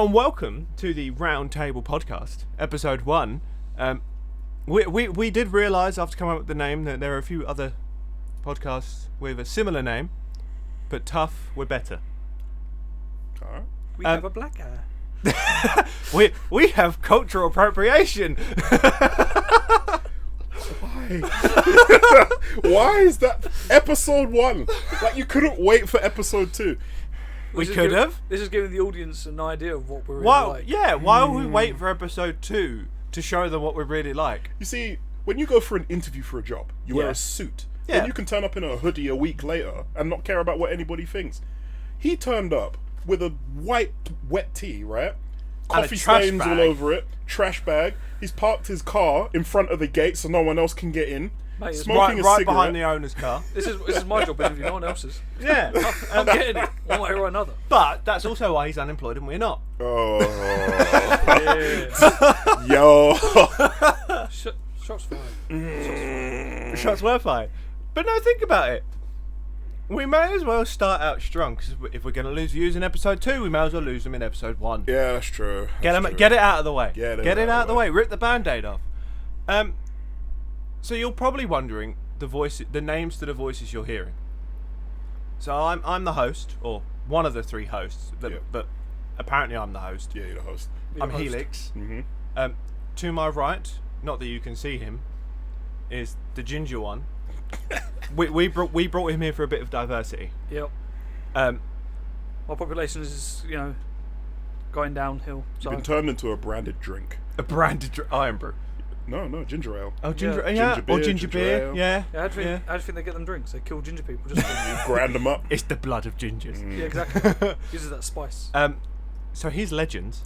and welcome to the Round Table Podcast, episode 1. We did realise after coming up with the name that there are a few other podcasts with a similar name, but tough, we're better. Alright. We have a black guy. we have cultural appropriation. Why? Why is that episode 1? Like, you couldn't wait for episode 2. We could have. This is giving the audience an idea of what we're really like. Yeah, why would we wait for episode 2 to show them what we really like? You see, when you go for an interview for a job, you wear a suit. Yeah. Then you can turn up in a hoodie a week later and not care about what anybody thinks. He turned up with a white wet tee, right? Coffee stains all over it, trash bag. He's parked his car in front of the gate so no one else can get in. Mate, Smoking right a cigarette. behind the owner's car. This is my job interview, no one else's. Yeah. I'm getting it, one way or another. But that's also why he's unemployed and we're not. Oh. Yeah. Yo. Shots fired. Shots were fired. But no, think about it. We may as well start out strong, because if we're going to lose views in episode 2, we may as well lose them in episode 1. Yeah, that's true. Get it out of the way. Get it out of the way. Rip the band-aid off. So you're probably wondering the names to the voices you're hearing. So I'm the host, or one of the 3 hosts, but apparently I'm the host. Yeah, you're the host. I'm Helix. Mm-hmm. To my right, not that you can see him, is the ginger one. we brought him here for a bit of diversity. Yep. My population is, going downhill. So. You've been turned into a branded drink. A branded iron brew. No, ginger ale. Oh, ginger Ginger beer, beer. Yeah. How do you think they get them drinks? They kill ginger people. Just Grind them up. It's the blood of gingers. Yeah, exactly. Uses that spice. So he's Legends.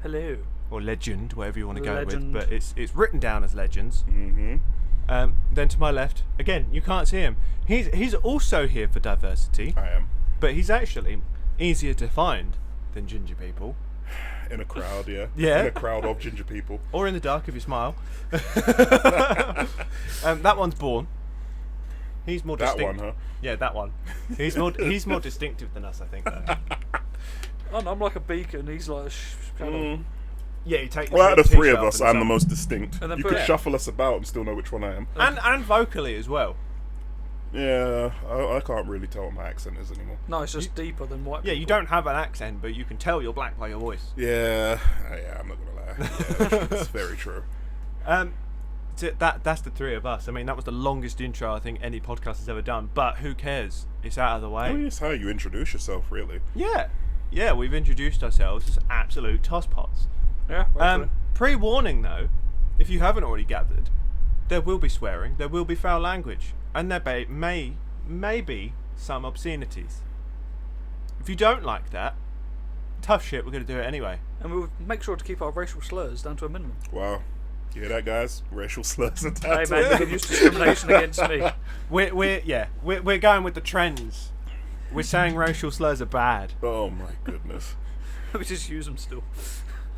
Hello. Or Legend, whatever you want to go Legend. with, but it's written down as Legends. Mm-hmm. Then to my left, again, you can't see him. He's also here for diversity. I am. But he's actually easier to find than ginger people. In a crowd, yeah. Yeah. In a crowd of ginger people. Or in the dark if you smile. That one's Born. He's more That distinct. one, huh? Yeah, that one. He's more distinctive than us, I think. Though. I'm like a beacon. He's like a shadow. Yeah, you take. Well, out of the 3 of t-shirt us, and I'm the some- most distinct. And then You put could it- shuffle us about and still know which one I am. and vocally as well. Yeah, I can't really tell what my accent is anymore. No, it's just deeper than white. Yeah, people. you don't have an accent, but you can tell you're black by your voice. Yeah, I'm not gonna lie. Yeah, it's very true. So that's the 3 of us. I mean, that was the longest intro I think any podcast has ever done. But who cares? It's out of the I mean, way. it's how you introduce yourself, really. Yeah, we've introduced ourselves as absolute tosspots. Yeah. Pre-warning though, if you haven't already gathered, there will be swearing, there will be foul language, and there may be some obscenities. If you don't like that, tough shit, we're going to do it anyway. And we'll make sure to keep our racial slurs down to a minimum. Wow. You hear that, guys? Racial slurs and Hey tattoos. man, you can use discrimination against me. We're going with the trends. We're saying racial slurs are bad. Oh my goodness. We just use them still.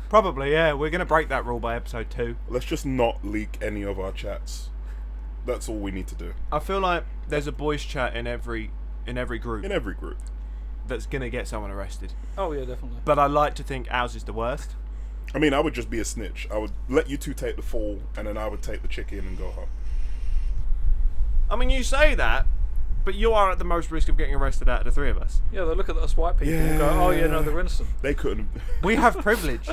Probably, yeah. We're going to break that rule by episode 2. Let's just not leak any of our chats. That's all we need to do. I feel like there's a boys chat in every group In every group. that's going to get someone arrested. Oh yeah, definitely. But I like to think ours is the worst. I mean, I would just be a snitch. I would let you 2 take the fall, and then I would take the chicken and go home. I mean, you say that, but you are at the most risk of getting arrested out of the 3 of us. Yeah, they look at us white people and go, oh yeah, no, they're innocent. They couldn't. We have privilege.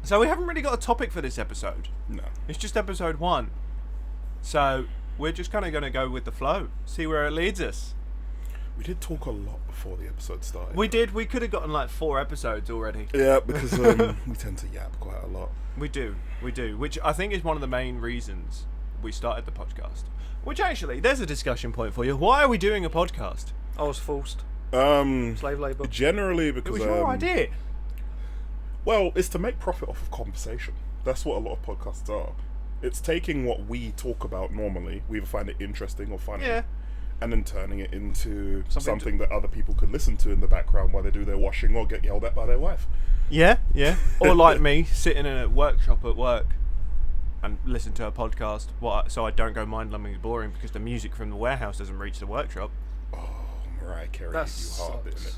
So we haven't really got a topic for this episode. No. It's just episode 1. So we're just kind of going to go with the flow, see where it leads us. We did talk a lot before the episode started. We did. We could have gotten like 4 episodes already. Yeah, because we tend to yap quite a lot. We do, which I think is one of the main reasons we started the podcast. Which actually, there's a discussion point for you. Why are we doing a podcast? I was forced. Slave labour. Generally It because was your idea. well, it's to make profit off of conversation. That's what a lot of podcasts are. It's taking what we talk about normally, we either find it interesting or funny, Yeah. and then turning it into Something something that other people could listen to in the background while they do their washing or get yelled at by their wife. Yeah. Or like me, sitting in a workshop at work and listen to a podcast so I don't go mind-numbingly boring because the music from the warehouse doesn't reach the workshop. Oh, Mariah Carey That hit you hard, didn't it?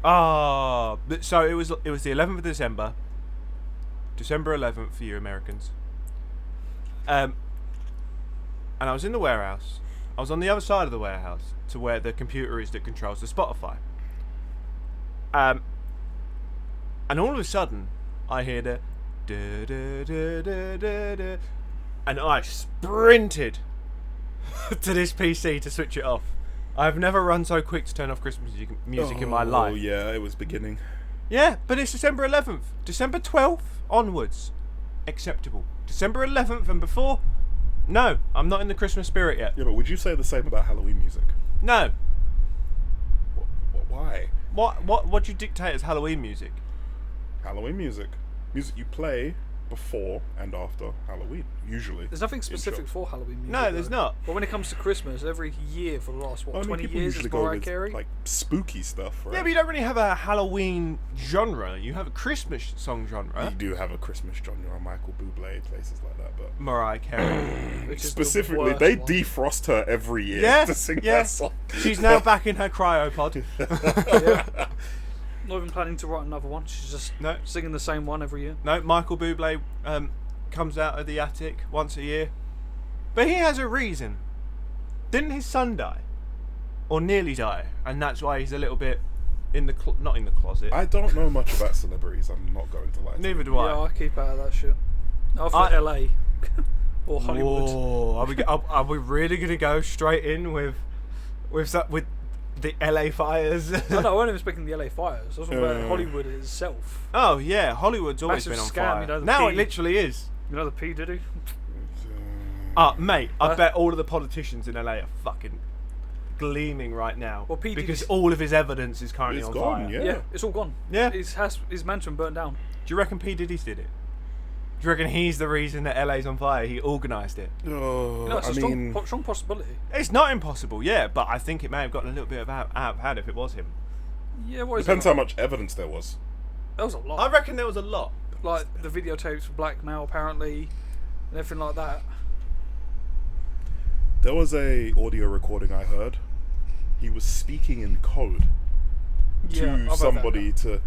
sucks. So it was the 11th of December. December 11th for you Americans. And I was in the warehouse. I was on the other side of the warehouse to where the computer is that controls the Spotify. And all of a sudden, I hear the da da da da da da, and I sprinted to this PC to switch it off. I've never run so quick to turn off Christmas music in my life. Oh yeah, it was beginning. Yeah, but it's December 11th. December 12th onwards, acceptable. December 11th and before, no, I'm not in the Christmas spirit yet. Yeah, but would you say the same about Halloween music? No. Why? What do you dictate as Halloween music? Halloween music. Music you play before and after Halloween, usually. There's nothing specific for Halloween music. No, there's though. not. But when it comes to Christmas, every year for the last, I mean, 20 people years usually is go Mariah with, Carey? like spooky stuff, right? Yeah, but you don't really have a Halloween genre. You have a Christmas song genre. You do have a Christmas genre, Michael Bublé, places like that, but Mariah Carey. Which is specifically, the worst they one. defrost her every year Yeah, to sing yeah. that song. She's now back in her cryopod. Yeah. Not even planning to write another one. She's just No. singing the same one every year. No, Michael Bublé comes out of the attic once a year. But he has a reason. Didn't his son die? Or nearly die? And that's why he's a little bit in the not in the closet. I don't know much about celebrities, I'm not going to lie to you. Neither do Yeah, I keep out of that shit. After LA or Hollywood. Whoa, are we really gonna go straight in with the LA fires? No, I wasn't even speaking of the LA fires. I was talking about Hollywood itself. Oh yeah, Hollywood's always Massive been on scam, fire. you know, the Now P- it literally is. You know the P Diddy? Mate, I bet all of the politicians in LA are fucking gleaming right now Well, P. because Diddy's- all of his evidence is currently It's on gone, fire. yeah. It's all gone. Yeah. His mansion burnt down. Do you reckon P. Diddy's did it? Do you reckon he's the reason that LA's on fire? He organised it. Oh, No, it's I a mean, strong possibility. It's not impossible, yeah, but I think it may have gotten a little bit out of hand if it was him. Yeah, what is depends it? how much evidence there was. That was a lot. I reckon there was a lot. Like the videotapes for blackmail, apparently, and everything like that. There was a audio recording I heard. He was speaking in code Yeah, I've heard to that. somebody to.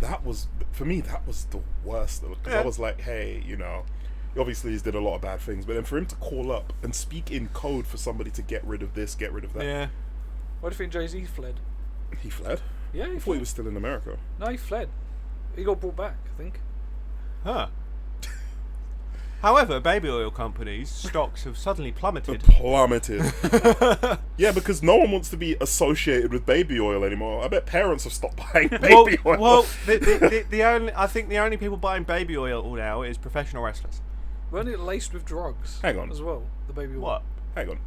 That was, for me, that was the worst. Because Yeah. I was like, hey, you know, obviously he's did a lot of bad things, but then for him to call up and speak in code for somebody to get rid of this, get rid of that. Yeah. Why do you think Jay-Z fled? He fled? Yeah, he I thought fled. he was still in America. No, he fled. He got brought back, I think. Huh. However, baby oil companies' stocks have suddenly plummeted. Plummeted. Yeah, because no one wants to be associated with baby oil anymore. I bet parents have stopped buying baby oil. Well, I think the only people buying baby oil now is professional wrestlers. Weren't it laced with drugs? Hang on. As well, the baby oil. What? Hang on.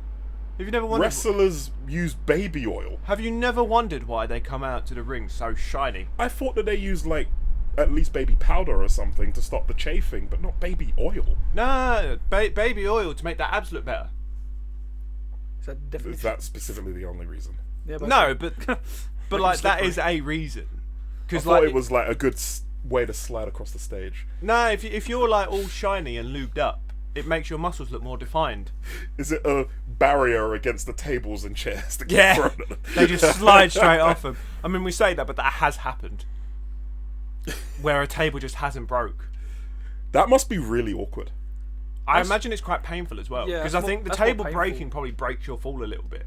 Have you never wondered? Wrestlers use baby oil. Have you never wondered why they come out to the ring so shiny? I thought that they used, like, at least baby powder or something to stop the chafing, but not baby oil. No, baby oil to make their abs look better. Is that definitely? Is that specifically the only reason? Yeah, No, but like that slippery. is a reason. I Because thought like it was, like, a good way to slide across the stage. no, if you're like all shiny and lubed up, it makes your muscles look more defined. Is it a barrier against the tables and chairs to get Yeah, thrown at them? they just slide straight off them. I mean, we say that, but that has happened. Where a table just hasn't broke. That must be really awkward. I imagine it's quite painful as well. Yeah, Because that's I think the that's more table painful. breaking probably breaks your fall a little bit.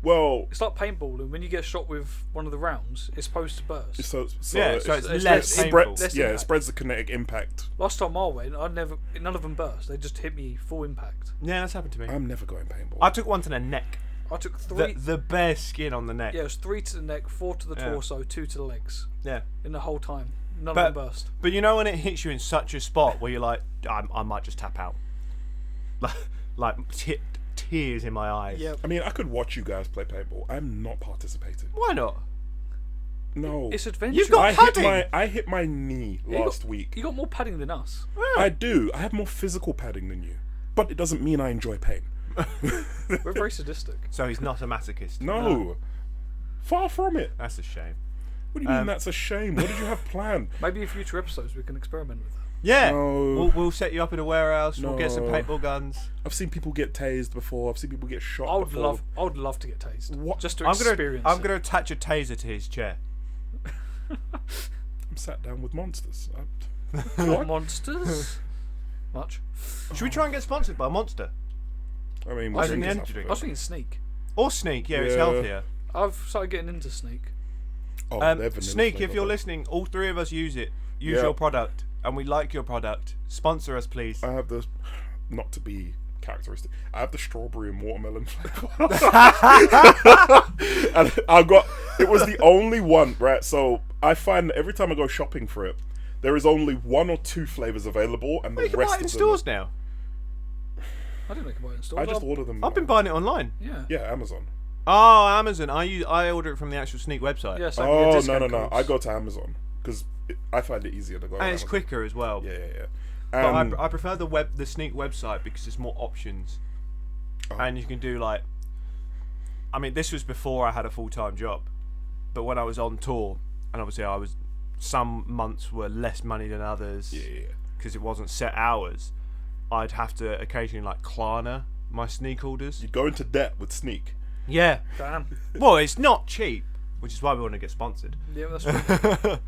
Well, It's like paintball, and when you get shot with one of the rounds, it's supposed to burst. so Yeah, so it's it's less less painful. Less yeah, it impact. spreads the kinetic impact. Last time I went, none of them burst. They just hit me full impact. Yeah, that's happened to me. I'm never going paintball. I took one to the neck. I took three. The bare skin on the neck. Yeah, it was 3 to the neck, 4 to the Yeah. torso, 2 to the legs. Yeah. In the whole time, none But- of them burst. But you know when it hits you in such a spot where you're like, I might just tap out. like tears in my eyes. Yeah, I mean, I could watch you guys play paintball. I'm not participating. Why not? No. it's adventure. You've got padding. I hit my knee last week. You got more padding than us. I do. I have more physical padding than you. But it doesn't mean I enjoy pain. We're very sadistic. So he's not a masochist. No. Far from it. That's a shame. What do you mean that's a shame? What did you have planned? Maybe in future episodes we can experiment with that. Yeah. No. We'll set you up in a warehouse. We'll get some No. paintball guns. I've seen people get tased before. I've seen people get shot I would before. love to get tased. What? Just to I'm experience gonna attach a taser to his chair. I'm sat down with monsters. What monsters? Much. Should we try and get sponsored by Monster I mean, As we're an drinking energy drink. I was thinking Sneak. or Sneak? Yeah, it's Yeah. healthier. I've started getting into Sneak. Oh, they're vanilla Sneak, if flavour, you're but listening, all three of us use it. Use Yeah. your product, and we like your product. Sponsor us, please. I have the, not to be characteristic, I have the strawberry and watermelon flavour. And it was the only one, right? So I find that every time I go shopping for it, there is only 1 or 2 flavours available, and the You can rest buy it in of them. stores now. I didn't make a buy it in stores. I just order them. I've been buying it online. Yeah. Yeah, Amazon. Oh, Amazon. I order it from the actual Sneak website. Yeah. So Oh, discount no. codes. I go to Amazon because I find it easier to go. on And it's Amazon. quicker as well. Yeah. But I prefer the Sneak website because there's more options, and you can do like. I mean, this was before I had a full-time job, but when I was on tour, and obviously some months were less money than others. Yeah. Because it wasn't set hours. I'd have to occasionally like Klarna my Sneak orders. You go into debt with Sneak. Yeah. Damn. Well, it's not cheap, which is why we want to get sponsored. Yeah, that's right.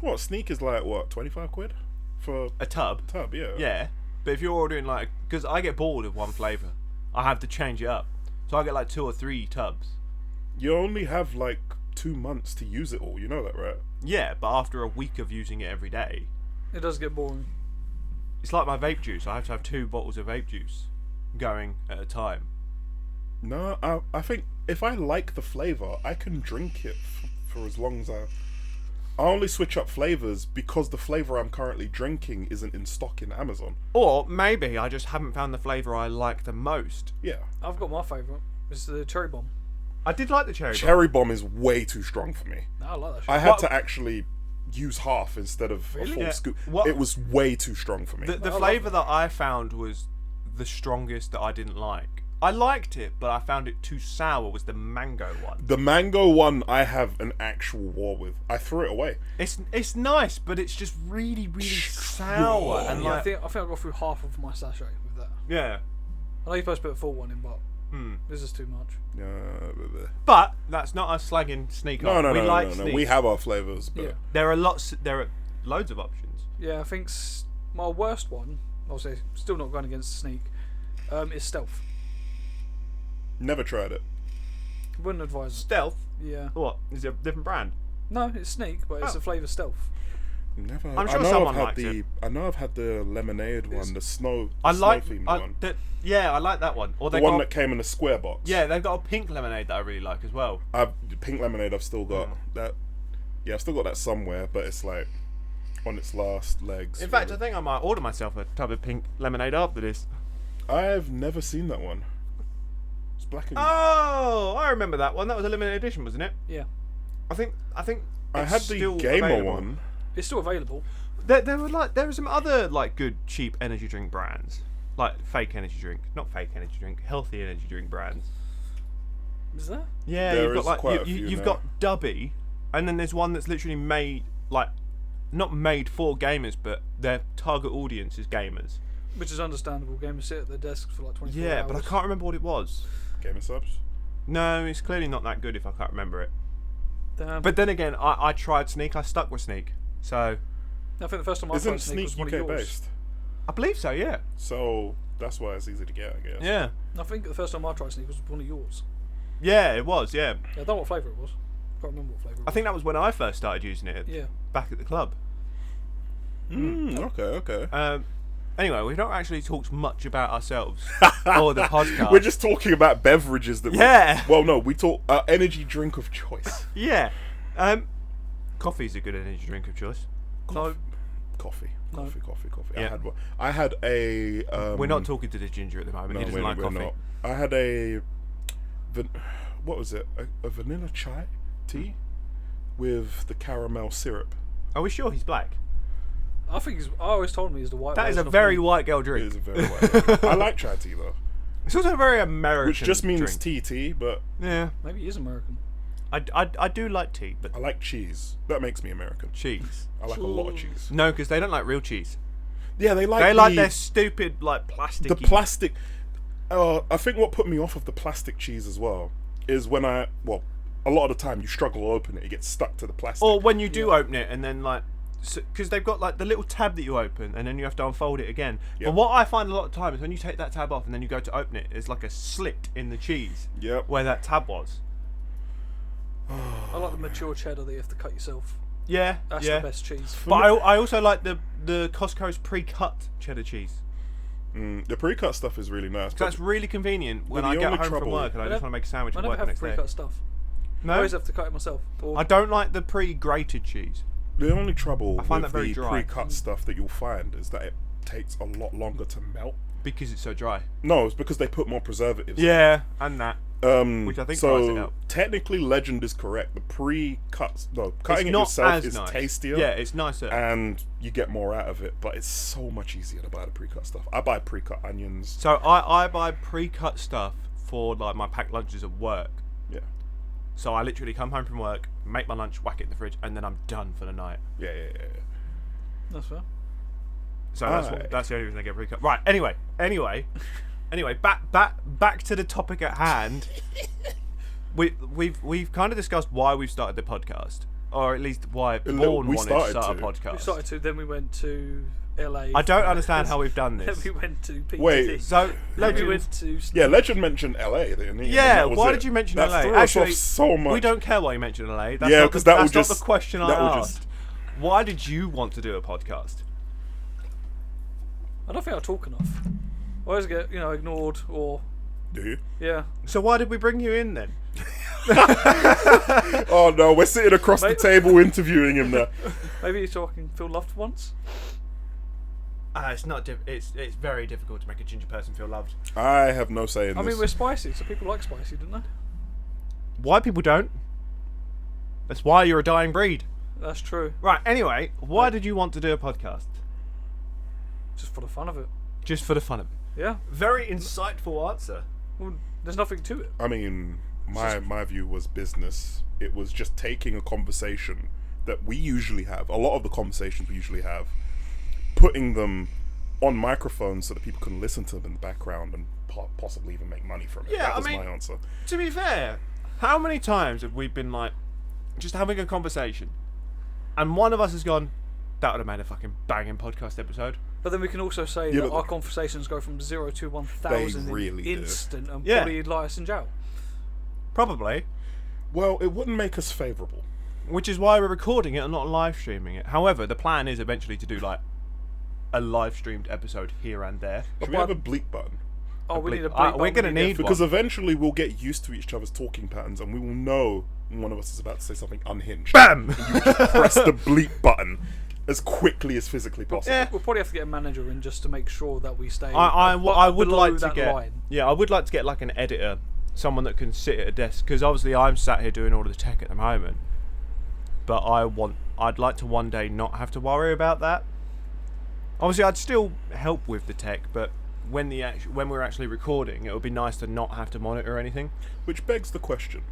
What, Sneak is like, what, 25 quid? For A tub. tub, yeah. Yeah. But if you're ordering like, because I get bored of one flavour, I have to change it up. So I get like 2 or 3 tubs. You only have like 2 months to use it all, you know that, right? Yeah, but after a week of using it every day, It does get boring. it's like my vape juice. I have to have 2 bottles of vape juice going at a time. No, I think if I like the flavour, I can drink it for as long as I only switch up flavours because the flavour I'm currently drinking isn't in stock in Amazon. Or maybe I just haven't found the flavour I like the most. Yeah. I've got my favourite. It's the cherry bomb. I did like the cherry bomb. Cherry bomb is way too strong for me. No, I like that shit. I had What- to actually use half instead of a Really? full Yeah. scoop. What- It was way too strong for me. The I love flavour that I found was the strongest that I didn't like. I liked it, but I found it too sour. Was the mango one? The mango one I have an actual war with. I threw it away. It's nice, but it's just really sour and Yeah, I like think I got through half of my sachet with that. yeah. I know you're supposed to put a full one in, but Hmm. this is too much. But that's not us slagging Sneak No, off. no, we no, like no, no. Sneak. We have our flavours, but Yeah. There are loads of options. Yeah, I think my worst one, I'll say, still not going against Sneak, is Stealth. never tried it. Wouldn't advise it. Stealth. Yeah. What? Is it a different brand? No, it's Sneak, but it's Oh. a flavour Stealth. Never. I'm sure I know someone I've had likes the. it. I know I've had the lemonade one, the snow. I like. themed one. Yeah, I like that one. Or The they one got that came in a square box. yeah, they've got a pink lemonade that I really like as well. The pink lemonade. I've still got that. Yeah, I've still got that somewhere, but it's like on its last legs. In fact, I really. think I might order myself a tub of pink lemonade after this. I've never seen that one. It's black and. Oh, I remember that one. That was a limited edition, wasn't it? Yeah. I think. I it's had the still gamer available. one. It's still available. There were some other like good cheap energy drink brands, like fake energy drink, not fake energy drink, healthy energy drink brands. Is there? Yeah, There you've got is like quite a few you've now. got Dubby, and then there's one that's literally made like not made for gamers, but their target audience is gamers. Which is understandable. Gamers sit at their desks for like 24 Yeah, hours. but I can't remember what it was. Gamer subs. No, it's clearly not that good if I can't remember it. Damn. But then again, I tried Sneak, I stuck with Sneak, so I think the first time I Isn't tried Sneak was Sneak one of UK yours. based? I believe so. Yeah. So that's why it's easy to get, I guess. Yeah. I think the first time I tried Sneak was one of yours. Yeah, it was. Yeah. Yeah, I don't know what flavour it was. Can't remember what flavour it was. I think that was when I first started using it. Yeah. Back at the club. Okay. Anyway, we've not actually talked much about ourselves or the podcast. We're just talking about beverages that. Yeah. Well, no, we talk energy drink of choice. Yeah. Coffee's a good energy drink of choice. No. Coffee. No. Coffee. Yeah. I had one. I had a. We're not talking to the ginger at the moment. No, he doesn't like we're coffee. not. I had a. What was it? A vanilla chai tea with the caramel syrup. Are we sure he's black? I think I always told me he's the white. That is a version of very me. white girl It drink. is a very white. I like chai tea though, It's also a very American which just means drink. tea, but Yeah. Maybe he is American. I do like tea, but I like cheese. That makes me American. cheese. I like a lot of cheese. No, because they don't like real cheese. Yeah, they like their stupid like plastic. the plastic. I think what put me off of the plastic cheese as well is when a lot of the time you struggle to open it, it gets stuck to the plastic. Or when you do open it and then like, because they've got like the little tab that you open and then you have to unfold it again. Yep. But what I find a lot of time is when you take that tab off and then you go to open it, it's like a slit in the cheese. Yep. Where that tab was. I like the mature cheddar that you have to cut yourself. Yeah. That's yeah. the best cheese. But I also like the Costco's pre-cut cheddar cheese. The pre-cut stuff is really nice. So that's really convenient when the I get only home from trouble- work and I just want to make a sandwich I and never work the have next day. pre-cut stuff. I No, always have to cut it myself. Or I don't like the pre-grated cheese. The only trouble I find with that very the dry. pre-cut stuff that you'll find is that it takes a lot longer to melt. Because it's so dry. No, it's because they put more preservatives. Yeah, and that. In. Which I think so. dries it out. Technically, Legend is correct. The pre-cut, cutting It's it not yourself as is nice. tastier. Yeah, it's nicer. And you get more out of it, but it's so much easier to buy the pre-cut stuff. I buy pre-cut onions. So I buy pre-cut stuff for like my packed lunches at work. Yeah, So I literally come home from work, make my lunch, whack it in the fridge, and then I'm done for the night. yeah. that's fair. So Aye. that's the only reason I get pre-cut. Right. Anyway, back to the topic at hand. We've kind of discussed why we've started the podcast, or at least why Bourne we wanted to started start a to. podcast. We started to, then we went to LA. I don't understand how we've done Then this. we went to PTT. Wait, So then we Legend. went to. Yeah, Legend mentioned LA, didn't he? Yeah, And that was why it. did you mention that LA? Threw us Actually, off so much. We don't care why you mentioned LA. That's Yeah, not 'cause the, that that's would not just- the question I that would asked. just- Why did you want to do a podcast? I don't think I talk enough. I always get ignored or Do you? yeah. So why did we bring you in then? Oh no, we're sitting across the Mate. table interviewing him now. Maybe so I can feel loved once. It's not. It's very difficult to make a ginger person feel loved. I have no say in I this. mean, we're spicy, so people like spicy, don't they? Why people don't? That's why you're a dying breed. That's true. Right. Anyway, why did you want to do a podcast? Just for the fun of it. Just for the fun of it. Yeah. Very insightful answer. Well, there's nothing to it. I mean, my view was business. It was just taking a conversation that we usually have, a lot of the conversations we usually have, putting them on microphones so that people can listen to them in the background and possibly even make money from it. Yeah, that was I mean- my answer. To be fair, how many times have we been like, just having a conversation, and one of us has gone, that would have made a fucking banging podcast episode. But then we can also say Yeah, that but- our conversations go from 0 to 1,000 They really do. in instant, and Yeah. probably light us in jail. Probably. Well, it wouldn't make us favourable. Which is why we're recording it and not live streaming it. However, the plan is eventually to do like a live streamed episode here and there. Should we have a bleep button? Oh, we bleep- need a bleep. we're button, gonna we need Because one. eventually we'll get used to each other's talking patterns and we will know when one of us is about to say something unhinged. BAM! Press the bleep button as quickly as physically possible. Yeah. We'll probably have to get a manager in just to make sure that we stay. I would below like to that get line. I would like to get like an editor, someone that can sit at a desk, because obviously I'm sat here doing all of the tech at the moment, but I'd like to one day not have to worry about that. Obviously I'd still help with the tech, but when we're actually recording, it would be nice to not have to monitor anything. Which begs the question,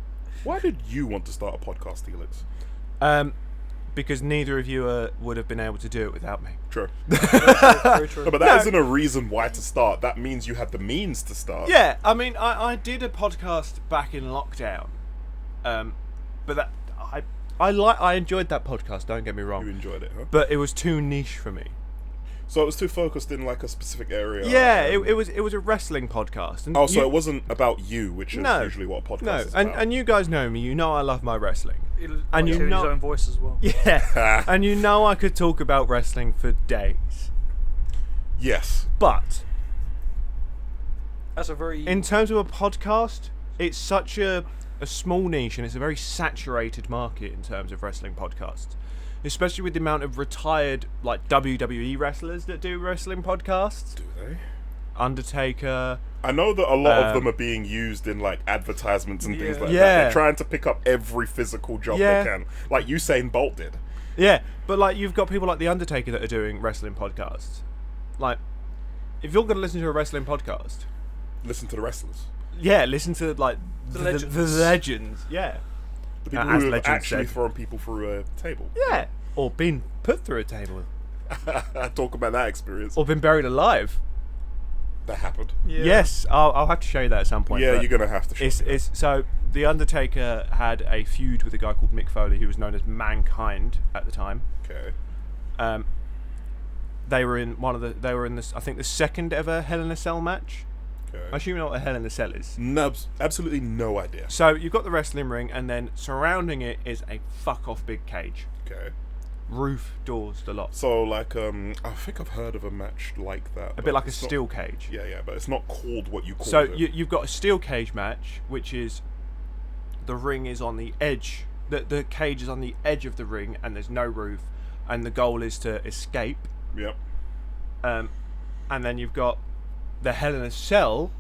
why did you want to start a podcast, Helix? Because neither of you would have been able to do it without me. True. Very true. No, but that not a reason why to start. That means you had the means to start. Yeah, I mean, I did a podcast back in lockdown, but that I enjoyed that podcast. Don't get me You wrong, enjoyed it, huh? but it was too niche for me. So it was too focused in like a specific area. Yeah, it was a wrestling podcast. And Oh, so you- it wasn't about you, which is No. usually what a podcast no, is and about. and you guys know me. You know I love my wrestling. He'll and you hear know- his own voice as well. Yeah, and you know I could talk about wrestling for days. Yes. But That's a very in terms of a podcast, it's such a small niche, and it's a very saturated market in terms of wrestling podcasts. Especially with the amount of retired like WWE wrestlers that do wrestling podcasts. Do they? Undertaker. I know that a lot of them are being used in like advertisements and things Yeah. like Yeah. that. They're trying to pick up every physical job Yeah. they can, like Usain Bolt did. Yeah, but like you've got people like the Undertaker that are doing wrestling podcasts. Like, if you're going to listen to a wrestling podcast, Listen to the wrestlers, yeah, listen to like The the legends. legends. Yeah, the people As who have Legend actually said. thrown people through a table. yeah, or been put through a table. Talk about that experience. or been buried alive. That happened. Yeah. Yes, I'll have to show you that at some point. Yeah, but you're gonna have to show me that. it's so the Undertaker had a feud with a guy called Mick Foley, who was known as Mankind at the time. Okay. They were in they were in this, I think, the second ever Hell in a Cell match. Okay. I assume you know what a Hell in a Cell is. No, absolutely no idea. So you've got the wrestling ring, and then surrounding it is a fuck off big cage. Okay. Roof, doors, the lot. So like, I think I've heard of a match like that. A bit like a steel cage. Yeah, but it's not called what you call So it. you've got a steel cage match, which is the ring is on the edge. The cage is on the edge of the ring, and there's no roof, and the goal is to escape. Yep. And then you've got the Hell in a Cell,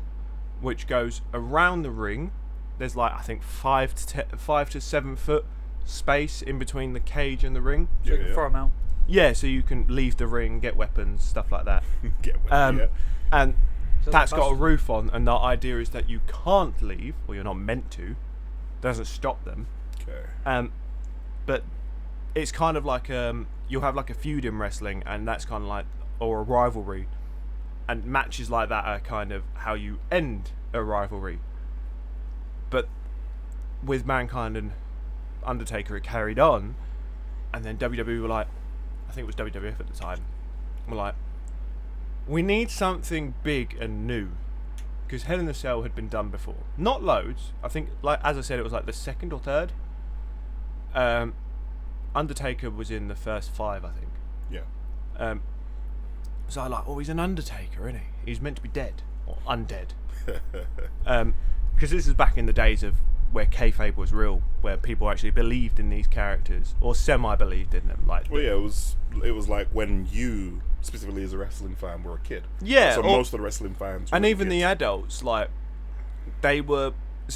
which goes around the ring. There's like, I think 5 to 7 foot space in between the cage and the ring. So you can throw them out. Yeah, so you can leave the ring, get weapons, stuff like that. Get with yeah. And So that's got a that's- roof on, and the idea is that you can't leave, or you're not meant to. Doesn't stop them. Okay. But it's kind of like you'll have like a feud in wrestling, and that's kind of like, or a rivalry, and matches like that are kind of how you end a rivalry. But with Mankind and Undertaker, it carried on, and then WWE were like, I think it was WWF at the time, were like, we need something big and new, because Hell in a Cell had been done before, not loads. I think, like as I said, it was like the second or third. Undertaker was in the first 5, I think. Yeah. So I like, oh, he's an Undertaker, isn't he? He's meant to be dead or undead. Because this is back in the days of where kayfabe was real, where people actually believed in these characters or semi-believed in them. Like, Well, yeah, it was like when you, specifically as a wrestling fan, were a kid. yeah, So or- most of the wrestling fans, and were even the kids. adults, like, they were.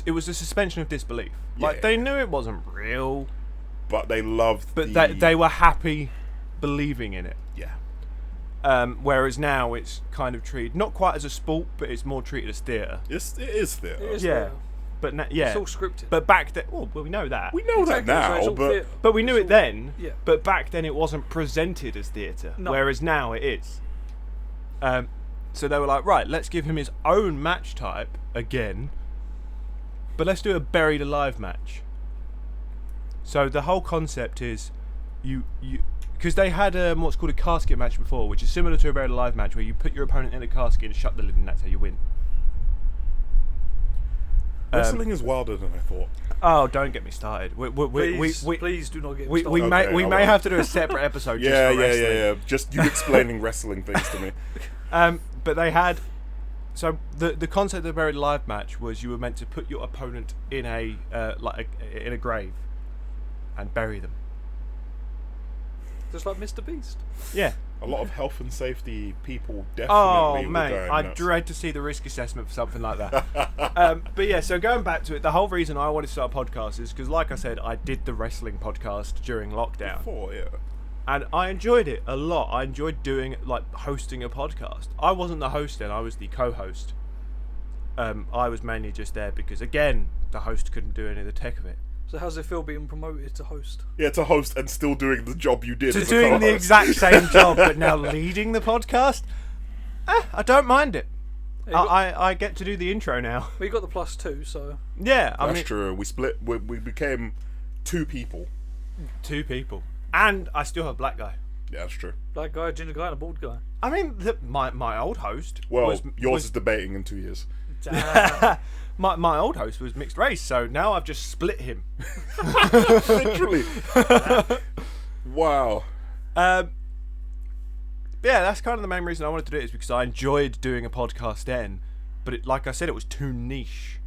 It was a suspension of disbelief. Like, Yeah. they knew it wasn't real, but they loved. but the, they were happy believing in it. Yeah. Whereas now it's kind of treated not quite as a sport, but it's more treated as theatre. It is theatre. It is Yeah. theatre. But yeah, It's all scripted. but back then, well, we know that. We know Exactly, that so it's now, all but theatre. But we knew It's it all- then. Yeah. But back then it wasn't presented as theatre, No. whereas now it is. So they were like, right, let's give him his own match type again, but let's do a buried alive match. So the whole concept is, you because they had what's called a casket match before, which is similar to a buried alive match, where you put your opponent in a casket and shut the lid, and that's how you win. wrestling is wilder than I thought. Oh, don't get me started. Please do not get me We started. may Okay, we I may won't. have to do a separate episode just Yeah, for wrestling. Just you explaining wrestling things to me. But they had, so the concept of the buried alive match was you were meant to put your opponent in in a grave and bury them. Just like Mr. Beast. Yeah. A lot of health and safety people definitely. Oh were mate, going I nuts. dread to see the risk assessment for something like that. But yeah, so going back to it, the whole reason I wanted to start a podcast is because, like I said, I did the wrestling podcast during lockdown. Before, yeah. And I enjoyed it a lot. I enjoyed doing, like, hosting a podcast. I wasn't the host then, I was the co-host. I was mainly just there because, again, the host couldn't do any of the tech of it. So how's it feel being promoted to host? Yeah, to host and still doing the job you did. To as a doing the co-host. exact same job, but now leading the podcast? I don't mind it. Yeah, you got- I get to do the intro now. Well, you got the +2, so Yeah, I That's mean, true. We split. We became 2 people. 2 people. And I still have black guy. Yeah, that's true. black guy, ginger guy, and a bald guy. I mean, my old host Well, was... yours is debating in 2 years. Damn. my old host was mixed race, so now I've just split him. Literally. Wow. Yeah, that's kind of the main reason I wanted to do it, is because I enjoyed doing a podcast then, but it, like I said, it was too niche.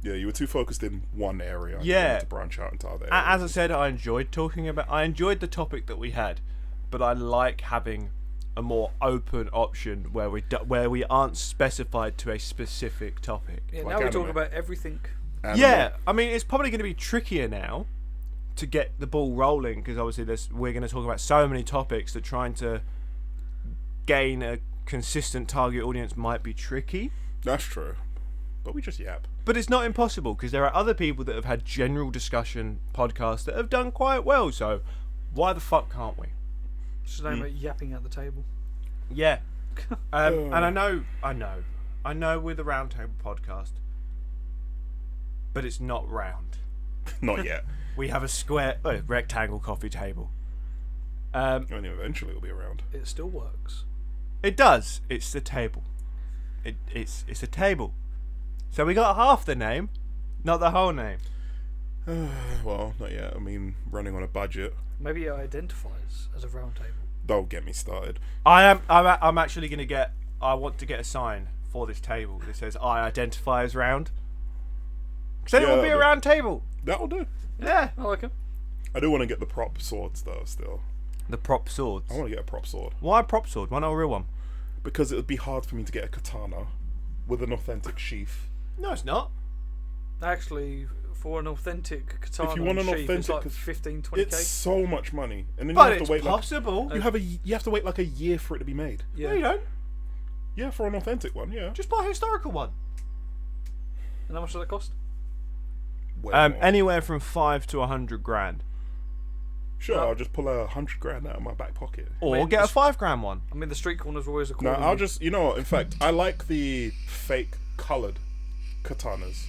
Yeah, you were too focused in one area. And you Yeah. wanted to branch out into other areas. As I said, I enjoyed the topic that we had, but I like having a more open option where we aren't specified to a specific topic. Yeah, Like now we anime. talk about everything. Anime. Yeah, I mean, it's probably going to be trickier now to get the ball rolling, because obviously we're going to talk about so many topics that trying to gain a consistent target audience might be tricky. That's true. But we just yap. But it's not impossible, because there are other people that have had general discussion podcasts that have done quite well, so why the fuck can't we? Just name it yapping at the table. Yeah. And I know we're the Round Table podcast, but it's not round. Not yet. We have a rectangle coffee table. I mean, eventually it'll be around. It still works. It does. It's the table. It's a table. So we got half the name, not the whole name. Well, not yet. I mean, running on a budget. Maybe it identifies as a round table. Don't get me started. I'm actually going to get. I want to get a sign for this table that says I identify as round. Because then it will be a round table. That'll do. Yeah. I like it. I do want to get the prop swords though. Still, The prop swords. I want to get a prop sword Why a prop sword? Why not a real one? because it would be hard for me to get a katana with an authentic sheath. No, it's not. Actually, for an authentic katana, If you want an sheath, it's authentic, like 15, 20k. It's so much money, and then But you have it's to wait possible. you have to wait like a year for it to be made. Yeah. No, you don't. Yeah, for an authentic one. Yeah. Just buy a historical one. And how much does that cost? Way more. Anywhere from 5 to 100 grand. Sure, Well- I'll just pull $100,000 out of my back pocket. Or mean, get a it's- 5 grand one. I mean, the street corners are always a No, quarter. I'll just, you know what, in fact, I like the fake coloured katanas.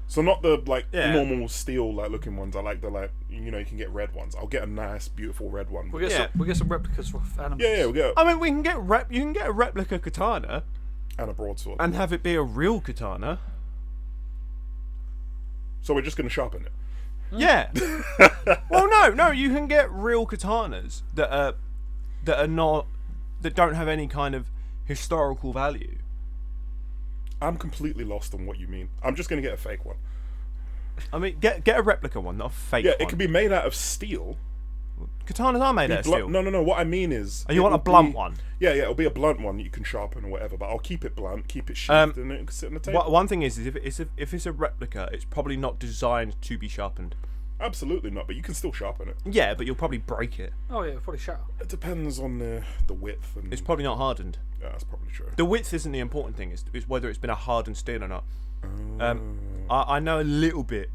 So not the, Yeah. normal steel, looking ones. I like the, you can get red ones. I'll get a nice, beautiful red one. We'll get some replicas for animals. Yeah, we'll get I mean, we can get you can get a replica katana and a broadsword. and have it be a real katana. So we're just going to sharpen it. Yeah. Well, no, you can get real katanas that don't have any kind of historical value. I'm completely lost on what you mean. I'm just going to get a fake one. I mean, get a replica one, not a fake Yeah, one. it could be made out of steel. Katanas are made out of steel. No. What I mean is... Oh, you it want a will blunt be- one? Yeah, it'll be a blunt one that you can sharpen or whatever, but I'll keep it blunt, keep it sheathed, and it can sit on the table. One thing is if it's a replica, it's probably not designed to be sharpened. Absolutely not, but you can still sharpen it. Yeah, but you'll probably break it. Oh yeah, probably shatter. It depends on the width. And It's probably not hardened. yeah, that's probably true. The width isn't the important thing. It's whether it's been a hardened steel or not. I know a little bit,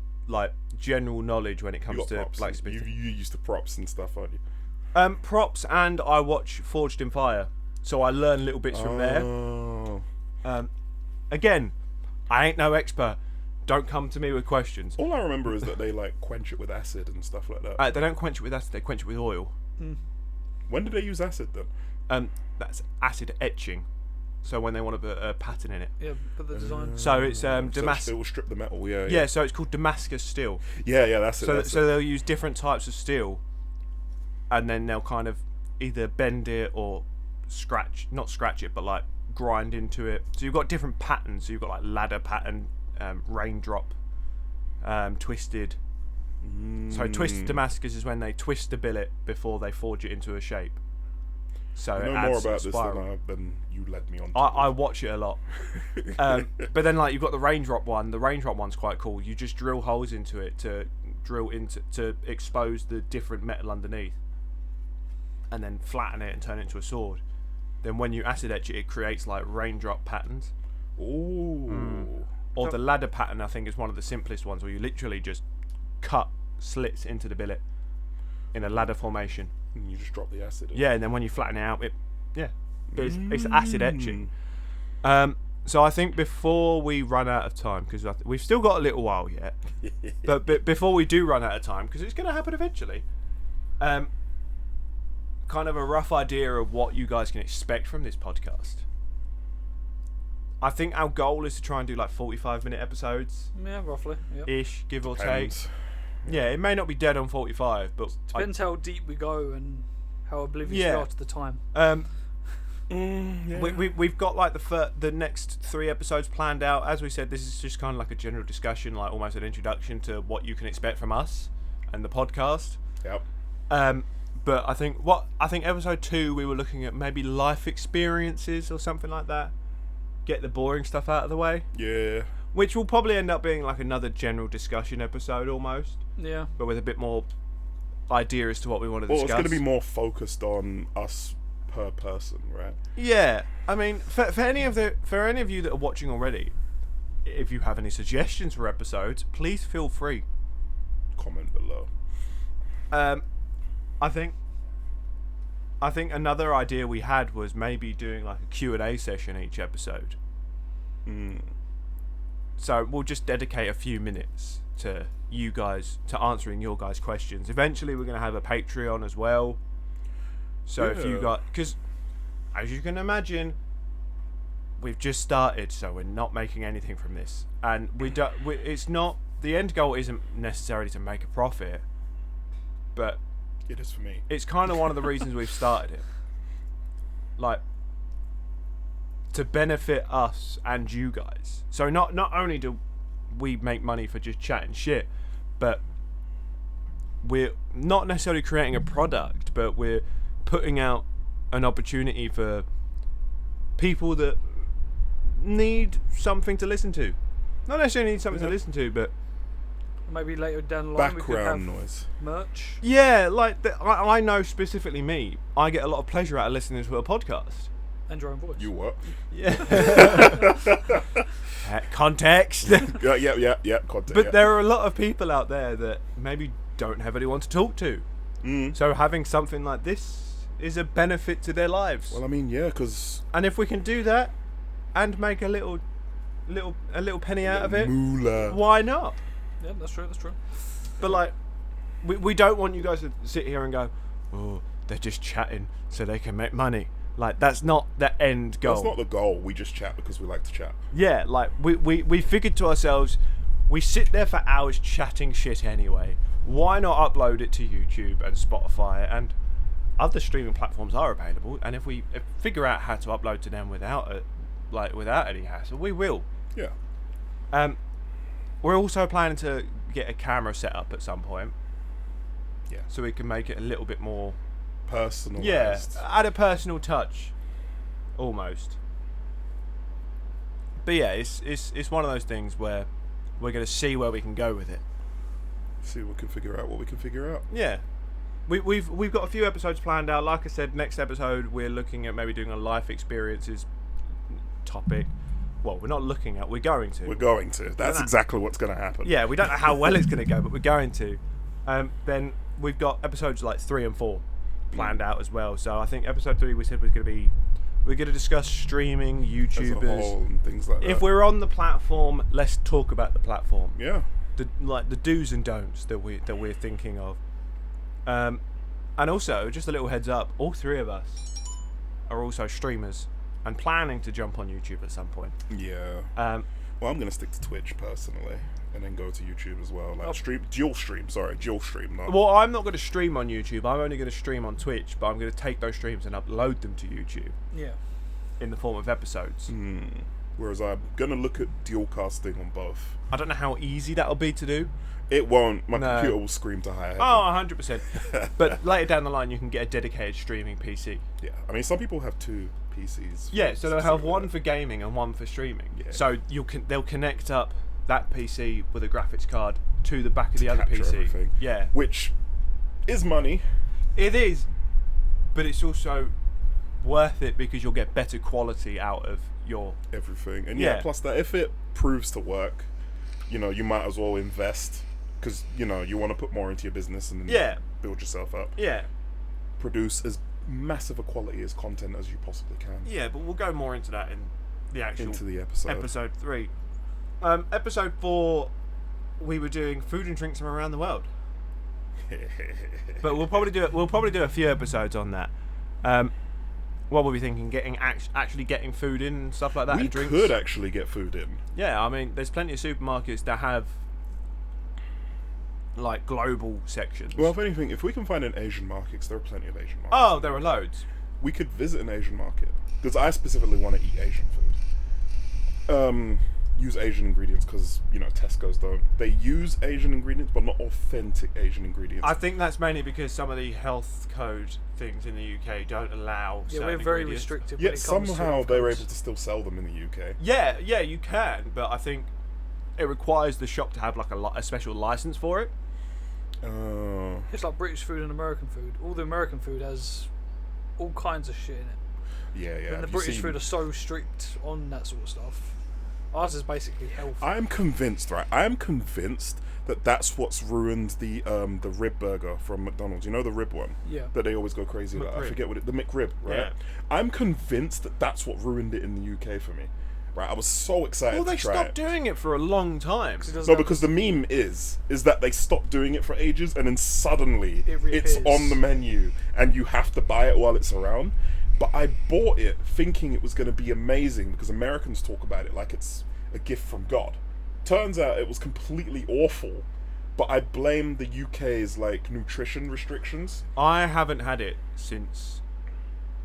general knowledge when it You comes got to props. blacksmithing. You used to props and stuff, aren't you? Props, and I watch Forged in Fire, so I learn little bits from there. Oh. Again, I ain't no expert. Don't come to me with questions. All I remember is that they quench it with acid and stuff like that. They don't quench it with acid; they quench it with oil. When did they use acid then? That's acid etching. So when they want to put a pattern in it. Yeah, but the design. So it's So it Damascus. will strip the metal. Yeah. Yeah, so it's called Damascus steel. Yeah, that's it. So that's so it. they'll use different types of steel, and then they'll kind of either bend it or not scratch it, but grind into it. So you've got different patterns. So you've got ladder pattern, raindrop, twisted. So twisted Damascus is when they twist the billet before they forge it into a shape. So I it know adds more to the about this spiral. than you led me on. I watch it a lot. But then you've got the raindrop one. The raindrop one's quite cool. You just drill holes into it to expose the different metal underneath, and then flatten it and turn it into a sword. Then when you acid etch it, it creates raindrop patterns. Ooh. Or the ladder pattern, I think, is one of the simplest ones, where you literally just cut slits into the billet in a ladder formation. And you just drop the acid in. Yeah, and then when you flatten it out, it's acid etching. So I think before we run out of time, because we've still got a little while yet, but before we do run out of time, because it's going to happen eventually, kind of a rough idea of what you guys can expect from this podcast. I think our goal is to try and do 45-minute episodes Yeah, roughly. Yep. ish, give or take. Depends. Yeah, it may not be dead on 45, but Depends how deep we go and how oblivious Yeah. we are to the time. Yeah. we've got the next 3 episodes planned out. As we said, this is just kind of a general discussion, almost an introduction to what you can expect from us and the podcast. Yep. But I think episode 2 we were looking at maybe life experiences or something like that. Get the boring stuff out of the way, Yeah. which will probably end up being another general discussion episode almost, Yeah. but with a bit more idea as to what we want to Well, discuss. it's going to be more focused on us per person, right? Yeah, I mean, for any of you that are watching already, if you have any suggestions for episodes, please feel free. Comment below. I think I think another idea we had was maybe doing like a Q&A session each episode. So we'll just dedicate a few minutes to you guys, to answering your guys' questions. Eventually we're going to have a Patreon as well. So if you got, because as you can imagine, we've just started, so we're not making anything from this, and it's not, the end goal isn't necessarily to make a profit, but it is for me. It's kind of one of the reasons we've started it, like to benefit us and you guys. So not only do we make money for just chatting shit, but we're not necessarily creating a product, but we're putting out an opportunity for people that need something to listen to. Not necessarily need something to listen to, but maybe later down the line we could have background noise. merch. Yeah, like I know specifically me, I get a lot of pleasure out of listening to a podcast. And your own voice. You what? Yeah. Context. Yeah. Context. But there are a lot of people out there that maybe don't have anyone to talk to. So having something like this is a benefit to their lives. Well, I mean, yeah, because... And if we can do that and make a little penny out of it, moolah. Why not? Yeah, that's true. But like, we don't want you guys to sit here and go, oh, they're just chatting so they can make money. Like, that's not the end goal. That's not the goal. We just chat because we like to chat. Yeah, like, we figured to ourselves, we sit there for hours chatting shit anyway. Why not upload it to YouTube and Spotify, and other streaming platforms are available, and if we figure out how to upload to them without any hassle, we will. Yeah. We're also planning to get a camera set up at some point. Yeah. So we can make it a little bit more personalised. Yeah, add a personal touch, almost. But yeah, it's one of those things where we're going to see where we can go with it. See what we can figure out. What we can figure out. Yeah. We've got a few episodes planned out. Like I said, next episode we're looking at maybe doing a life experiences topic. Well, we're not looking at. We're going to. We're going to. That's exactly what's going to happen. Yeah, we don't know how well it's going to go, but we're going to. Then we've got episodes like 3 and 4 planned out as well. So I think episode 3 we said was going to be, we're going to discuss streaming, YouTubers, as a whole, and things like that. If we're on the platform, let's talk about the platform. Yeah. The do's and don'ts that we're thinking of. And also, just a little heads up, all 3 of us are also streamers and planning to jump on YouTube at some point. Yeah. Well, I'm going to stick to Twitch personally, and then go to YouTube as well. Like dual stream. Not. Well, I'm not going to stream on YouTube. I'm only going to stream on Twitch, but I'm going to take those streams and upload them to YouTube. Yeah. In the form of episodes. Whereas I'm going to look at dual casting on both. I don't know how easy that'll be to do. It won't. My computer will scream to high heaven. Oh, 100%. But later down the line, you can get a dedicated streaming PC. Yeah. I mean, some people have 2 PCs. Yeah, so they'll have one for gaming and one for streaming. Yeah. So they'll connect up that PC with a graphics card to the back of the other PC. Everything. Yeah. Which is money. It is. But it's also worth it because you'll get better quality out of your everything. And yeah, plus that if it proves to work, you might as well invest because you want to put more into your business and then build yourself up. Yeah. Produce as massive a quality as content as you possibly can. Yeah, but we'll go more into that in the actual episode. Episode 3. Episode 4, we were doing food and drinks from around the world. But we'll probably do a few episodes on that. What were we thinking? Actually getting food in and stuff like that. We and drinks. Could actually get food in. Yeah, I mean, there's plenty of supermarkets that have like global sections. Well, if anything, if we can find an Asian market, 'cause there are plenty of Asian markets. Oh, there are loads. We could visit an Asian market because I specifically want to eat Asian food. Use Asian ingredients because Tesco's don't. They use Asian ingredients, but not authentic Asian ingredients. I think that's mainly because some of the health code things in the UK don't allow. Yeah, we're very restrictive. Yet somehow they're able to still sell them in the UK. Yeah, you can, but I think it requires the shop to have like a special license for it. It's like British food and American food. All the American food has all kinds of shit in it. Yeah. And the British food are so strict on that sort of stuff. Ours is basically health. I am convinced, right? I am convinced that that's what's ruined the rib burger from McDonald's. You know the rib one? Yeah. That they always go crazy about. I McRib. forget the McRib, right? Yeah. I'm convinced that that's what ruined it in the UK for me. Right? I was so excited Well, they to try stopped it. doing it for a long time. It No, because the meme is that they stopped doing it for ages and then suddenly It it's reappears. on the menu and you have to buy it while it's around. But I bought it thinking it was going to be amazing because Americans talk about it like it's a gift from God. Turns out it was completely awful. But I blame the UK's like nutrition restrictions. I haven't had it since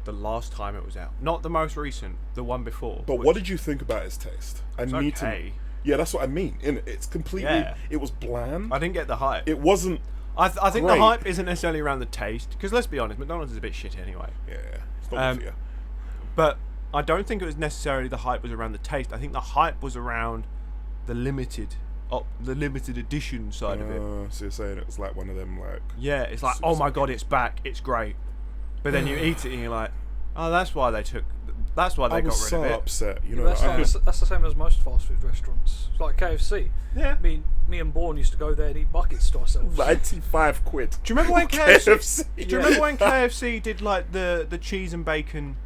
the last time it was out. Not the most recent, the one before. But what did you think about its taste? I It's need okay. to. Yeah, that's what I mean. It's completely. Yeah. It was bland. I didn't get the hype. It wasn't. I think great. the hype isn't necessarily around the taste, because let's be honest, McDonald's is a bit shit anyway. Yeah, it's not good for you. But I don't think it was necessarily the hype was around the taste. I think the hype was around the limited edition side of it. So you're saying it was like one of them like. Yeah, it's like, oh my god, it's back, it's great. But then you eat it and you're like, oh, that's why they got I was rid so of it. upset. You know, That's, I could, that's the same as most fast food restaurants. It's like KFC. Yeah. Me and Bourne used to go there and eat buckets to ourselves. 95 quid. Do you remember when KFC? Do you remember when KFC did like the cheese and bacon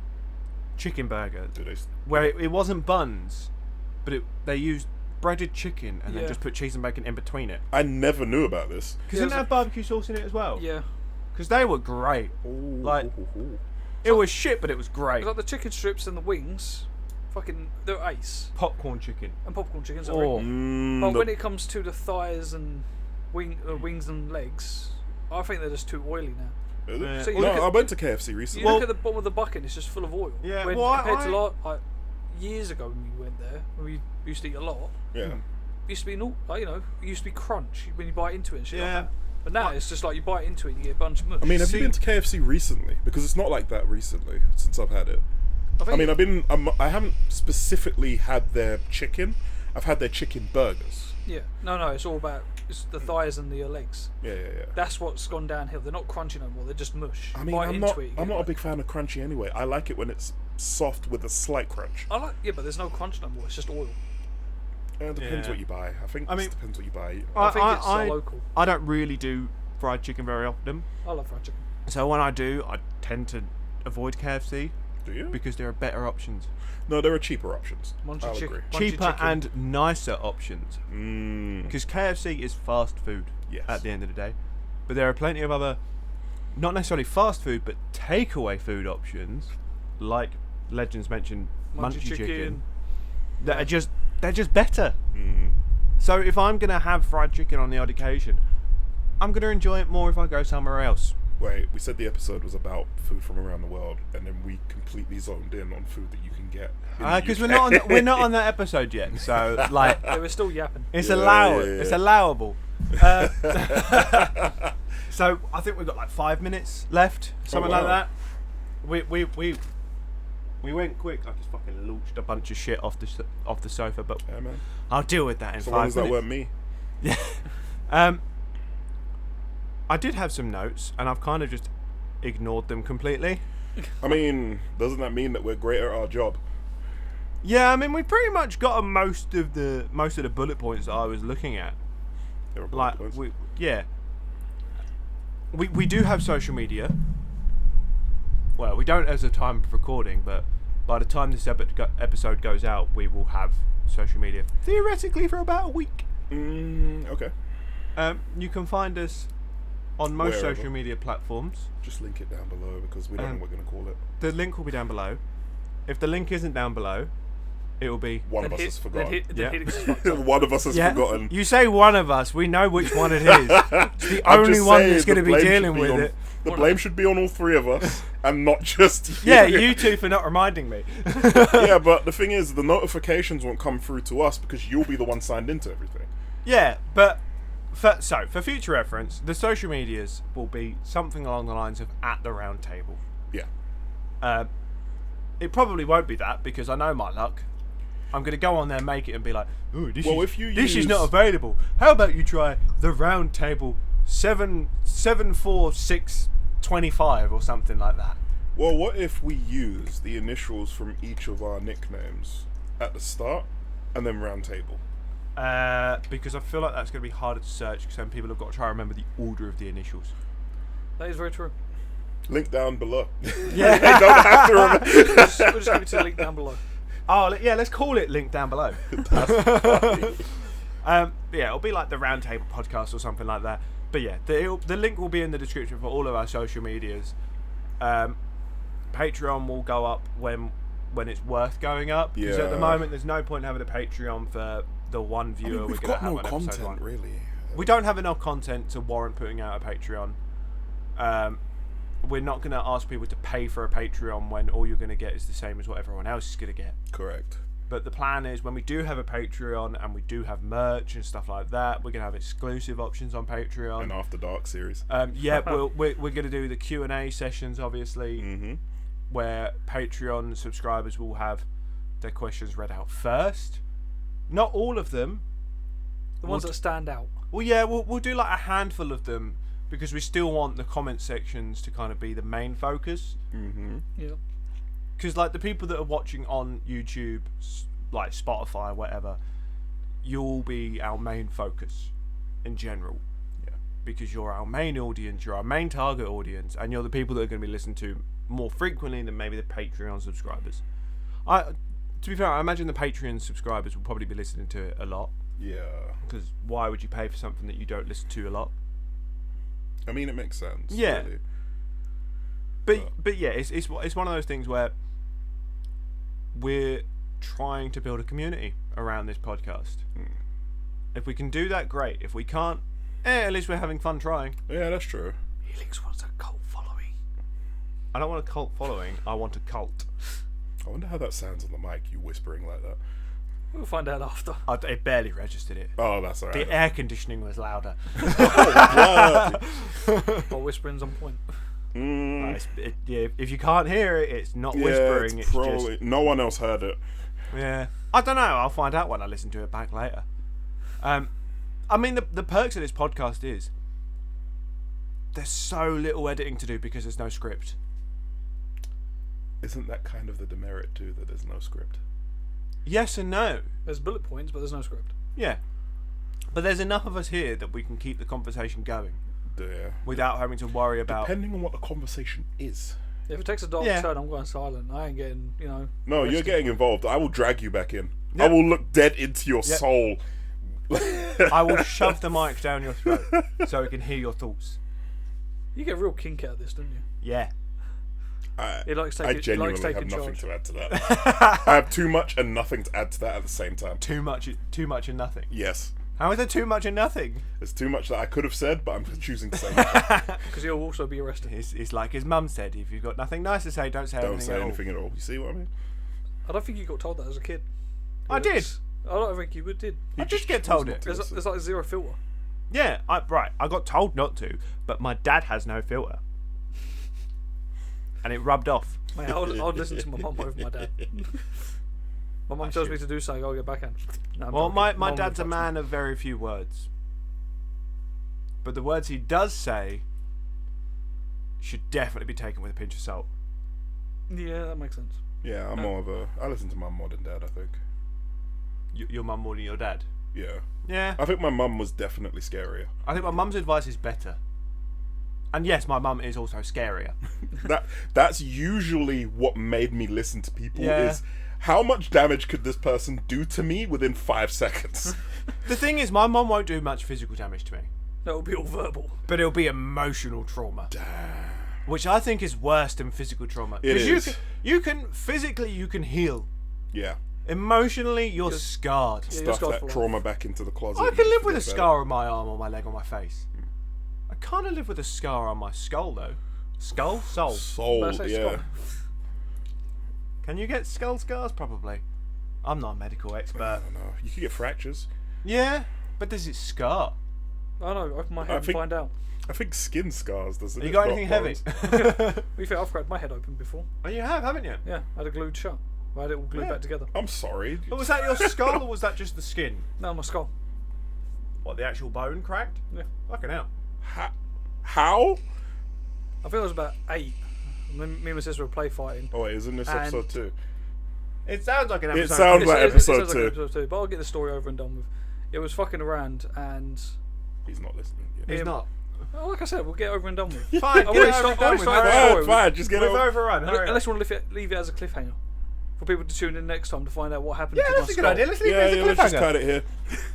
chicken burger, Do they? where it wasn't buns, but they used breaded chicken and then Yeah. just put cheese and bacon in between it? I never knew about this. Because Yeah, didn't it it was have barbecue sauce in it as well? Yeah. Because they were great. Like, it was shit, but it was great. It's like the chicken strips and the wings, fucking, they're ace. Popcorn chicken. And popcorn chickens are Oh. great. But when it comes to the thighs and wings and legs, I think they're just too oily now. Is it? Yeah. So you No, look at- I went to KFC You recently. look at the bottom of the bucket and it's just full of oil. Yeah, When, well, compared to like years ago when we went there, when we used to eat a lot, Yeah. it used to be like, it used to be crunch when you bite into it and shit Yeah. like that. But now it's just like you bite into it and you get a bunch of mush. I mean, have See- you been to KFC recently? Because it's not like that recently since I've had it. I mean, I haven't specifically had their chicken. I've had their chicken burgers. yeah, no, it's all about the thighs and the legs. Yeah. That's what's gone downhill. They're not crunchy no more. They're just mush. I You mean, bite I'm into not. it, you I'm get not a like- big fan of crunchy anyway. I like it when it's soft with a slight crunch. but there's no crunch no more. It's just oil. It depends Yeah. what you buy. I think I it mean- depends what you buy. I think it's local. I don't really do fried chicken very often. I love fried chicken. So when I do, I tend to avoid KFC Do you? because there are better options. No, there are cheaper options. Munchy I'll chicken. agree. Munchy Cheaper chicken. and nicer options. Mm. Because KFC is fast food Yes. at the end of the day. But there are plenty of other, not necessarily fast food, but takeaway food options, like Legends mentioned, Munchy chicken, that are they're just better. Mm. So if I'm going to have fried chicken on the odd occasion, I'm going to enjoy it more if I go somewhere else. Wait, we said the episode was about food from around the world, and then we completely zoned in on food that you can get. Because we're not on that episode yet, so like They were still yapping. it's Yeah. It's allowable. So I think we've got like 5 minutes left, something wow. like that. We went quick. I just fucking launched a bunch of shit off the sofa, but Yeah, man. I'll deal with that in So long 5 as that minutes. weren't me. I did have some notes, and I've kind of just ignored them completely. I mean, doesn't that mean that we're great at our job? Yeah, I mean we pretty much got most of the bullet points that I was looking at. There are bullet Like points. we do have social media. Well, we don't as a time of recording, but by the time this episode goes out, we will have social media theoretically for about a week. Okay. You can find us on most Wherever. social media platforms. Just link it down below because we don't know what we're going to call it. The link will be down below. If the link isn't down below, it will be. One of us has forgotten. Yeah. Helix is fucked up. One of us has forgotten. You say one of us, we know which one it is. It's the I'm only just one saying that's going to the be blame should dealing be with on- it. The blame should be on all three of us and not just you. Yeah, you two for not reminding me. Yeah, but the thing is, the notifications won't come through to us because you'll be the one signed into everything. Yeah, but for future reference, the social medias will be something along the lines of at the round table. Yeah. It probably won't be that because I know my luck. I'm going to go on there, make it, and be like, "Ooh, this is not available. How about you try the round table 74625 or something like that?" Well, what if we use the initials from each of our nicknames at the start And then round table. Because I feel like that's going to be harder to search because then people have got to try and remember the order of the initials. That is very true. Link down below. Yeah. They don't have to remember. We'll just give it to the link down below. Oh, yeah, let's call it link down below. That's funny. Yeah, it'll be like the Roundtable podcast or something like that. But yeah, the link will be in the description for all of our social medias. Patreon will go up when it's worth going up. Because at the moment, there's no point having a Patreon for the one viewer we've we're going to got have no on episode content, one. really. We don't have enough content to warrant putting out a Patreon. We're not going to ask people to pay for a Patreon when all you're going to get is the same as what everyone else is going to get. Correct. But the plan is when we do have a Patreon and we do have merch and stuff like that, we're going to have exclusive options on Patreon. An After Dark series. Yeah, we're going to do the Q&A sessions, obviously, where Patreon subscribers will have their questions read out first. Not all of them. The ones that stand out. Well, yeah, we'll do like a handful of them because we still want the comment sections to kind of be the main focus. Yeah. Because like the people that are watching on YouTube, like Spotify, whatever, you'll be our main focus in general. Yeah. Because you're our main audience, you're our main target audience, and you're the people that are going to be listened to more frequently than maybe the Patreon subscribers. To be fair, I imagine the Patreon subscribers will probably be listening to it a lot. Yeah. Because why would you pay for something that you don't listen to a lot? I mean, it makes sense. Yeah. Really. But yeah, it's one of those things where we're trying to build a community around this podcast. If we can do that, great. If we can't, at least we're having fun trying. Yeah, that's true. Helix wants a cult following. I don't want a cult following. I want a cult. I wonder how that sounds on the mic, you whispering like that. We'll find out after. It barely registered it. Oh, that's alright. The air conditioning was louder. Or whispering's on point. Yeah, if you can't hear it, it's not whispering. It's probably just no one else heard it. yeah. I don't know. I'll find out when I listen to it back later. I mean, the perks of this podcast is there's so little editing to do because there's no script. Isn't that kind of the demerit too, that there's no script? Yes and no. There's bullet points, but there's no script. Yeah. But there's enough of us here that we can keep the conversation going Yeah. without having to worry about... Depending on what the conversation is. If it takes a dark turn, I'm going silent. I ain't getting, No, you're arrested. getting involved. I will drag you back in. Yep. I will look dead into your soul. I will shove the mic down your throat so we can hear your thoughts. You get real kink out of this, don't you? Yeah. He likes taking, I genuinely he likes have taking nothing charge. to add to that. I have too much and nothing to add to that at the same time. Too much and nothing. Yes. How is there too much and nothing? There's too much that I could have said, but I'm choosing to say nothing. Because he'll also be arrested. It's like his mum said, if you've got nothing nice to say, don't say Don't anything say at all. anything at all. You see what I mean? I don't think you got told that as a kid. I did. I don't think you did. I did get told it. There's like zero filter. Yeah, I got told not to, but my dad has no filter. And it rubbed off. Mate, I would listen to my mum over my dad. My mum tells me to do something, I'll get backhand. No, Well, my Mum dad's a would man of very few words. But the words he does say should definitely be taken with a pinch of salt. touch me. Yeah, that makes sense. Yeah, I'm more of a... I listen to my mum than dad, I think. Your mum more than your dad? Yeah. Yeah. I think my mum was definitely scarier. I think my mum's advice is better. And yes, my mum is also scarier. That's usually what made me listen to people Yeah. is how much damage could this person do to me within 5 seconds? The thing is, my mum won't do much physical damage to me. That will be all verbal. But it'll be emotional trauma. Damn. Which I think is worse than physical trauma. It 'Cause is. You can physically, you can heal. Yeah. Emotionally, you're scarred. Yeah, you're Stuff scarred that for life. trauma back into the closet. I and can live with a forget scar on my arm, on my leg, on my face. I kind of live with a scar on my skull, though. Skull? Soul. about it. Soul, Did I say yeah. skull? Can you get skull scars? Probably. I'm not a medical I expert. don't know. You could get fractures. Yeah, but does it scar? I don't know, open my head and think- find out. I think skin scars, doesn't it? You got Not anything bones. heavy? We think I've cracked my head open before. Oh, you have, haven't you? Yeah, I had it glued shut. I had it all glued Yeah. back together. I'm sorry. But was that your skull or was that just the skin? No, my skull. What, the actual bone cracked? Yeah. Fucking hell. How? I think I was about 8. Me and my sister were play fighting. Oh wait, is in this And- episode too? It sounds like an It episode. sounds like It episode sounds like 2. episode 2, but I'll get the story over and done with. It was fucking around, and He's not listening. Yeah. It's not. well, like I said, we'll get over and done with. Fine, I get always it over and start- I done always with. start the Hurry up. story Fine, just get We've over. overrun. Hurry up. Unless you want to leave it as a cliffhanger for people to tune in next time to find out what happened Yeah, to my that's a good skull. idea. Let's leave Yeah, it as a let's just cliffhanger. cut it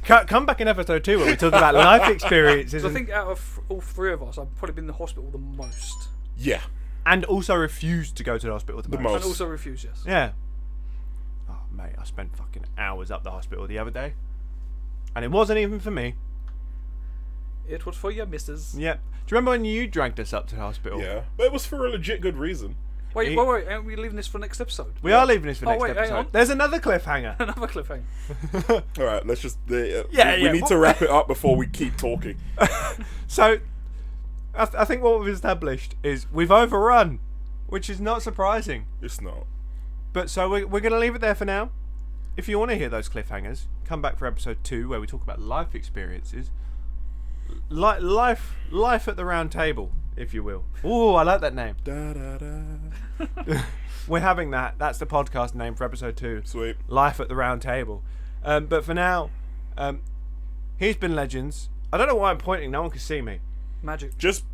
here. Come back in episode 2 when we talk about life experiences So I think out of all 3 of us, I've probably been in the hospital the most, Yeah. and also refused to go to the hospital the most. and also refused. Yes. Yeah. Oh, mate, I spent fucking hours up the hospital the other day. And it wasn't even for me. It was for your missus. Yep. Do you remember when you dragged us up to the hospital? Yeah. But it was for a legit good reason. Wait, aren't we leaving this for next episode? We are leaving this for Oh, next wait, hang episode. on. There's another cliffhanger. Another cliffhanger. Alright, let's just. Yeah, we yeah. need to wrap it up before we keep talking. So, I think what we've established is we've overrun, which is not surprising. It's not. But so we're going to leave it there for now. If you want to hear those cliffhangers, come back for episode 2 where we talk about life experiences. Life at the round table, if you will. Ooh, I like that name. Da, da, da. We're having that. That's the podcast name for episode 2. Sweet. Life at the round table. But for now, he's been Legends. I don't know why I'm pointing. No one can see me. Magic. Just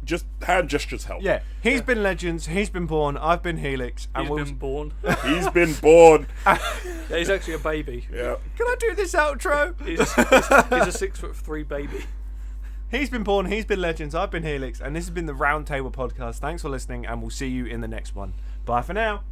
hand gestures help. Yeah, he's been Legends. He's been Born. I've been Helix. And He's been born. He's been born. Yeah, he's actually a baby. Yeah. Can I do this outro? He's a 6'3" baby. He's been Born. He's been Legends. I've been Helix. And this has been the Round Table Podcast. Thanks for listening, and we'll see you in the next one. Bye for now.